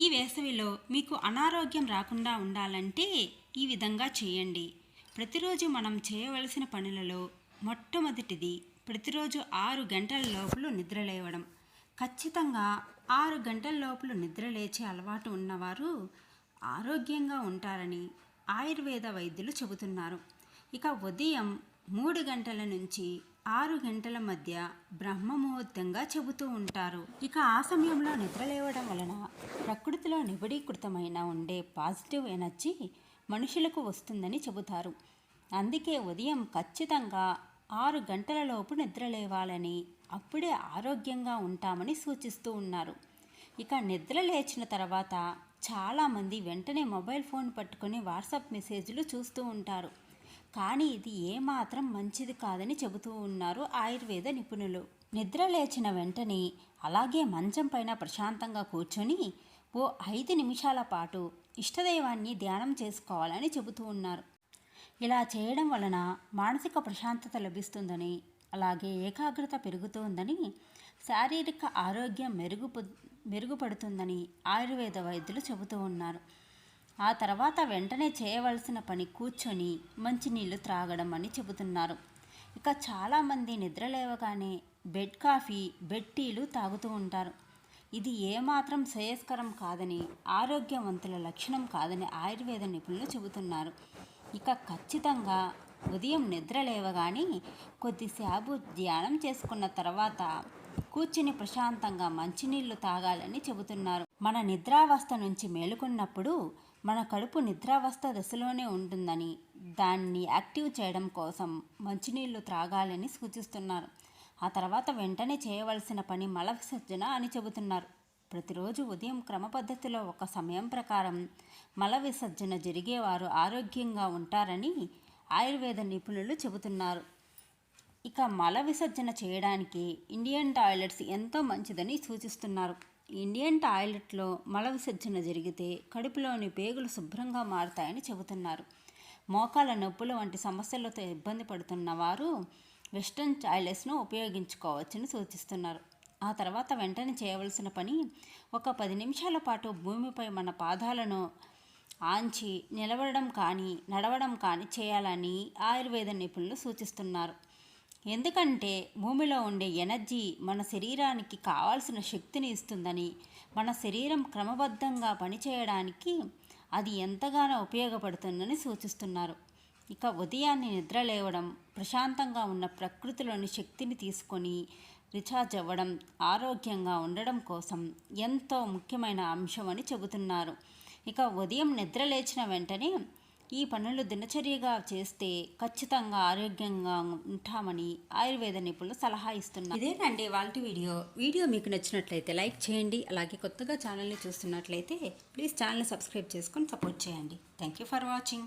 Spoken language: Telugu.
ఈ వేసవిలో మీకు అనారోగ్యం రాకుండా ఉండాలంటే ఈ విధంగా చేయండి. ప్రతిరోజు మనం చేయవలసిన పనులలో మొట్టమొదటిది ప్రతిరోజు 6 గంటల లోపల నిద్రలేవడం. ఖచ్చితంగా 6 గంటల లోపల నిద్ర లేచే అలవాటు ఉన్నవారు ఆరోగ్యంగా ఉంటారని ఆయుర్వేద వైద్యులు చెబుతున్నారు. ఇక ఉదయం 3 గంటల నుంచి 6 గంటల మధ్య బ్రహ్మ ముహూర్తంగా చెబుతూ ఉంటారు. ఇక ఆ సమయంలో నిద్రలేవడం వలన ప్రకృతిలో నిబిడీకృతమైన ఉండే పాజిటివ్ ఎనర్జీ మనుషులకు వస్తుందని చెబుతారు. అందుకే ఉదయం ఖచ్చితంగా 6 గంటల లోపు నిద్రలేవాలని, అప్పుడే ఆరోగ్యంగా ఉంటామని సూచిస్తూ ఉన్నారు. ఇక నిద్ర లేచిన తర్వాత చాలామంది వెంటనే మొబైల్ ఫోన్ పట్టుకొని వాట్సాప్ మెసేజ్లు చూస్తూ ఉంటారు. కానీ ఇది ఏమాత్రం మంచిది కాదని చెబుతూ ఉన్నారు ఆయుర్వేద నిపుణులు. నిద్ర లేచిన వెంటనే అలాగే మంచం పైన ప్రశాంతంగా కూర్చొని ఓ 5 నిమిషాల పాటు ఇష్టదైవాన్ని ధ్యానం చేసుకోవాలని చెబుతూ ఉన్నారు. ఇలా చేయడం వలన మానసిక ప్రశాంతత లభిస్తుందని, అలాగే ఏకాగ్రత పెరుగుతుందని, శారీరక ఆరోగ్యం మెరుగుపడుతుందని ఆయుర్వేద వైద్యులు చెబుతూ ఉన్నారు. ఆ తర్వాత వెంటనే చేయవలసిన పని కూర్చొని మంచినీళ్ళు త్రాగడం అని చెబుతున్నారు. ఇక చాలామంది నిద్ర లేవగానే బెడ్ కాఫీ, బెడ్ టీలు తాగుతూ ఉంటారు. ఇది ఏమాత్రం శ్రేయస్కరం కాదని, ఆరోగ్యవంతుల లక్షణం కాదని ఆయుర్వేద నిపుణులు చెబుతున్నారు. ఇక ఖచ్చితంగా ఉదయం నిద్ర లేవగానే కొద్దిసేపు ధ్యానం చేసుకున్న తర్వాత కూర్చుని ప్రశాంతంగా మంచినీళ్లు తాగాలని చెబుతున్నారు. మన నిద్రావస్థ నుంచి మేలుకున్నప్పుడు మన కడుపు నిద్రావస్థ దశలోనే ఉంటుందని, దాన్ని యాక్టివ్ చేయడం కోసం మంచినీళ్లు త్రాగాలని సూచిస్తున్నారు. ఆ తర్వాత వెంటనే చేయవలసిన పని మల విసర్జన అని చెబుతున్నారు. ప్రతిరోజు ఉదయం క్రమ పద్ధతిలో ఒక సమయం ప్రకారం మల విసర్జన జరిగేవారు ఆరోగ్యంగా ఉంటారని ఆయుర్వేద నిపుణులు చెబుతున్నారు. ఇక మల విసర్జన చేయడానికి ఇండియన్ టాయిలెట్స్ ఎంతో మంచిదని సూచిస్తున్నారు. ఇండియన్ టాయిలెట్లో మల విసర్జన జరిగితే కడుపులోని పేగులు శుభ్రంగా మారుతాయని చెబుతున్నారు. మోకాళ్ళ నొప్పులు వంటి సమస్యలతో ఇబ్బంది పడుతున్న వారు వెస్ట్రన్ టాయిలెట్స్ను ఉపయోగించుకోవచ్చని సూచిస్తున్నారు. ఆ తర్వాత వెంటనే చేయవలసిన పని ఒక 10 నిమిషాల పాటు భూమిపై మన పాదాలను ఆంచి నిలబడడం కానీ నడవడం కానీ చేయాలని ఆయుర్వేద నిపుణులు సూచిస్తున్నారు. ఎందుకంటే భూమిలో ఉండే ఎనర్జీ మన శరీరానికి కావాల్సిన శక్తిని ఇస్తుందని, మన శరీరం క్రమబద్ధంగా పనిచేయడానికి అది ఎంతగానో ఉపయోగపడుతుందని సూచిస్తున్నారు. ఇక ఉదయాన్నే నిద్ర లేవడం, ప్రశాంతంగా ఉన్న ప్రకృతిలోని శక్తిని తీసుకొని రీఛార్జ్ అవ్వడం ఆరోగ్యంగా ఉండడం కోసం ఎంతో ముఖ్యమైన అంశం అని చెబుతున్నారు. ఇక ఉదయం నిద్ర లేచిన వెంటనే ఈ పనులు దినచర్యగా చేస్తే ఖచ్చితంగా ఆరోగ్యంగా ఉంటామని ఆయుర్వేద నిపుణులు సలహా ఇస్తున్నారు. ఇదేనండి వాళ్ళ వీడియో మీకు నచ్చినట్లయితే లైక్ చేయండి. అలాగే కొత్తగా ఛానల్ని చూస్తున్నట్లయితే ప్లీజ్ ఛానల్ని సబ్స్క్రైబ్ చేసుకొని సపోర్ట్ చేయండి. Thank you for watching.